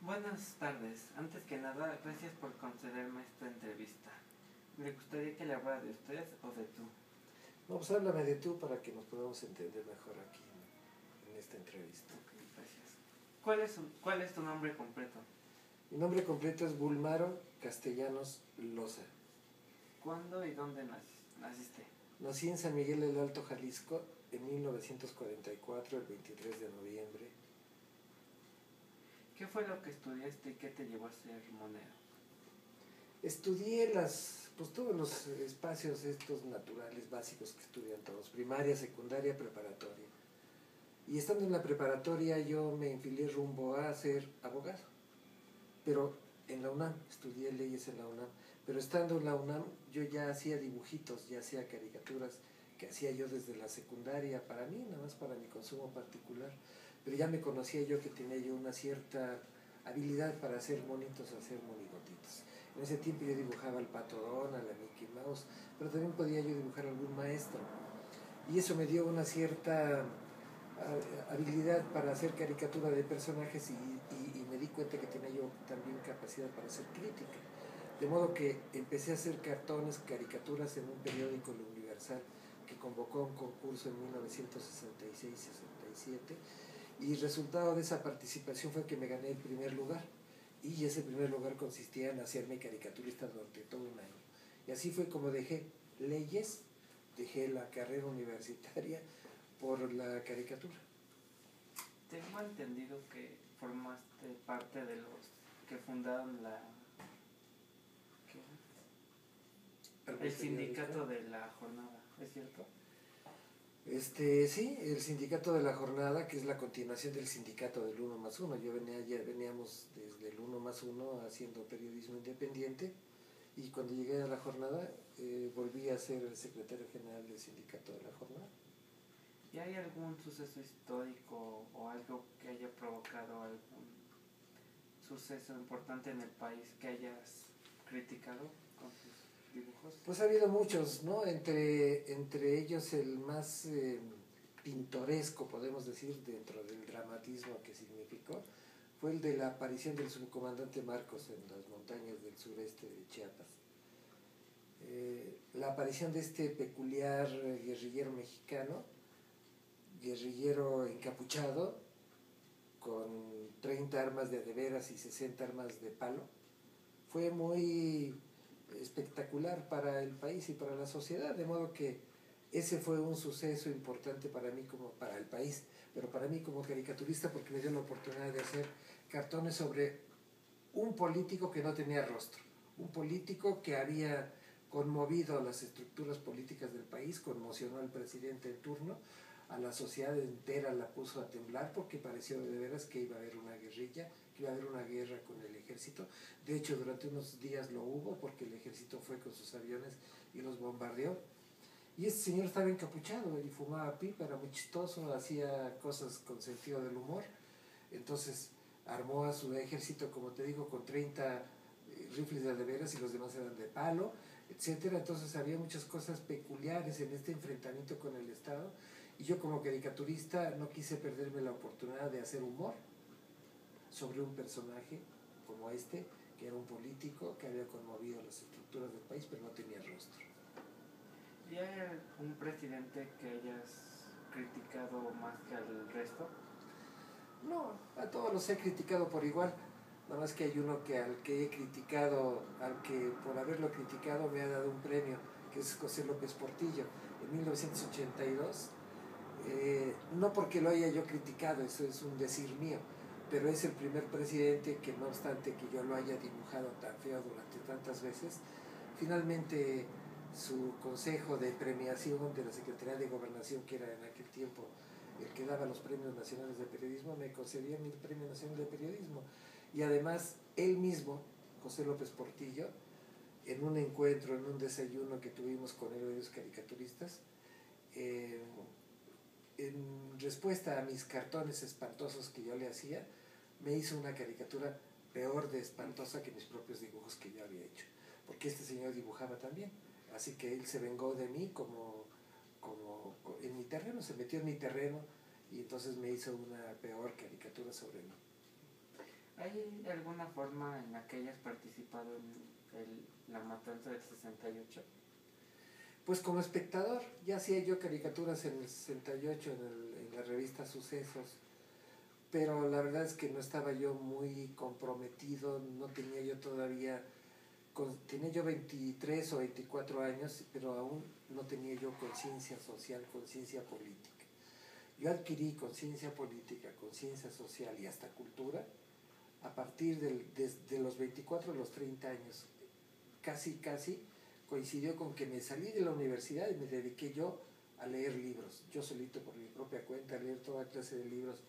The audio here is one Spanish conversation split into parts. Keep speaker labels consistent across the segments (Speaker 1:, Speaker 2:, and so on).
Speaker 1: Buenas tardes. Antes que nada, gracias por concederme esta entrevista. Me gustaría que le hablara de usted o de tú.
Speaker 2: No, pues háblame de tú para que nos podamos entender mejor aquí en esta entrevista.
Speaker 1: Ok, gracias. ¿Cuál es tu nombre completo?
Speaker 2: Mi nombre completo es Bulmaro Castellanos Loza.
Speaker 1: ¿Cuándo y dónde naciste?
Speaker 2: Nací en San Miguel del Alto, Jalisco, en 1944, el 23 de noviembre.
Speaker 1: ¿Qué fue lo que estudiaste y qué te llevó a ser monero?
Speaker 2: Estudié todos los espacios estos naturales básicos que estudian todos, primaria, secundaria, preparatoria. Y estando en la preparatoria yo me enfilé rumbo a ser abogado. Pero en la UNAM, estudié leyes en la UNAM, pero estando en la UNAM yo ya hacía dibujitos, ya hacía caricaturas que hacía yo desde la secundaria para mí, nada más para mi consumo particular, pero ya me conocía yo que tenía yo una cierta habilidad para hacer monitos, hacer monigotitos. En ese tiempo yo dibujaba al Pato Donald, a la Mickey Mouse, pero también podía yo dibujar a algún maestro. Y eso me dio una cierta habilidad para hacer caricatura de personajes y me di cuenta que tenía yo también capacidad para hacer crítica. De modo que empecé a hacer cartones, caricaturas en un periódico, El Universal, que convocó a un concurso en 1966-67 y el resultado de esa participación fue que me gané el primer lugar y ese primer lugar consistía en hacerme caricaturista durante todo un año. Y así fue como dejé leyes, dejé la carrera universitaria por la caricatura.
Speaker 1: Tengo entendido que formaste parte de los que fundaron el sindicato de la jornada, ¿es cierto?
Speaker 2: Sí, el sindicato de la jornada, que es la continuación del sindicato del 1+1. Veníamos desde el 1+1 haciendo periodismo independiente y cuando llegué a la jornada volví a ser el secretario general del sindicato de la jornada.
Speaker 1: ¿Y hay algún suceso histórico o algo que haya provocado algún suceso importante en el país que hayas criticado con tus dibujos?
Speaker 2: Pues ha habido muchos, ¿no? Entre ellos el más pintoresco, podemos decir, dentro del dramatismo que significó, fue el de la aparición del subcomandante Marcos en las montañas del sureste de Chiapas. La aparición de este peculiar guerrillero mexicano, guerrillero encapuchado, con 30 armas de veras y 60 armas de palo, fue muy espectacular para el país y para la sociedad, de modo que ese fue un suceso importante para mí como para el país, pero para mí como caricaturista porque me dio la oportunidad de hacer cartones sobre un político que no tenía rostro, un político que había conmovido a las estructuras políticas del país, conmocionó al presidente en turno, a la sociedad entera la puso a temblar porque pareció de veras que iba a haber una guerrilla, que iba a haber una guerra con el ejército. De hecho, durante unos días lo hubo porque el ejército fue con sus aviones y los bombardeó. Y este señor estaba encapuchado y fumaba pipa, era muy chistoso, hacía cosas con sentido del humor. Entonces armó a su ejército, como te digo, con 30 rifles de veras y los demás eran de palo, etcétera. Entonces había muchas cosas peculiares en este enfrentamiento con el Estado y yo como caricaturista no quise perderme la oportunidad de hacer humor sobre un personaje como este, que era un político que había conmovido las estructuras del país pero no tenía rostro.
Speaker 1: ¿Y hay algún presidente que hayas criticado más que al resto?
Speaker 2: No, a todos los he criticado por igual. Nada más que hay uno al que he criticado, al que por haberlo criticado me ha dado un premio, que es José López Portillo, en 1982. No porque lo haya yo criticado, eso es un decir mío, pero es el primer presidente que no obstante que yo lo haya dibujado tan feo durante tantas veces, finalmente su consejo de premiación de la Secretaría de Gobernación, que era en aquel tiempo el que daba los premios nacionales de periodismo, me concedía mi premio nacional de periodismo. Y además, él mismo, José López Portillo, en un encuentro, en un desayuno que tuvimos con él, varios caricaturistas, en respuesta a mis cartones espantosos que yo le hacía, me hizo una caricatura peor de espantosa que mis propios dibujos que yo había hecho. Porque este señor dibujaba también. Así que él se vengó de mí como en mi terreno, se metió en mi terreno y entonces me hizo una peor caricatura sobre mí.
Speaker 1: ¿Hay alguna forma en la que hayas participado en la matanza del 68?
Speaker 2: Pues como espectador, ya hacía yo caricaturas en el 68 en la revista Sucesos, pero la verdad es que no estaba yo muy comprometido, no tenía yo todavía, tenía yo 23 o 24 años, pero aún no tenía yo conciencia social, conciencia política. Yo adquirí conciencia política, conciencia social y hasta cultura a partir de los 24 a los 30 años. Casi coincidió con que me salí de la universidad y me dediqué yo a leer libros, yo solito por mi propia cuenta, a leer toda clase de libros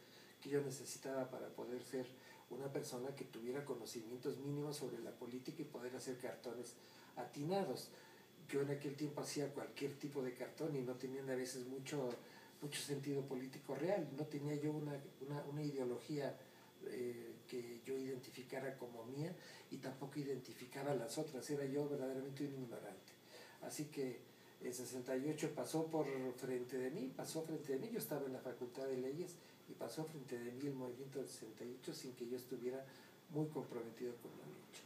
Speaker 2: que yo necesitaba para poder ser una persona que tuviera conocimientos mínimos sobre la política y poder hacer cartones atinados. Yo en aquel tiempo hacía cualquier tipo de cartón y no tenían a veces mucho sentido político real, no tenía yo una ideología que yo identificara como mía y tampoco identificaba las otras, era yo verdaderamente un ignorante. Así que el 68 pasó frente de mí, yo estaba en la Facultad de Leyes y pasó frente de mí el movimiento del 68 sin que yo estuviera muy comprometido con la lucha.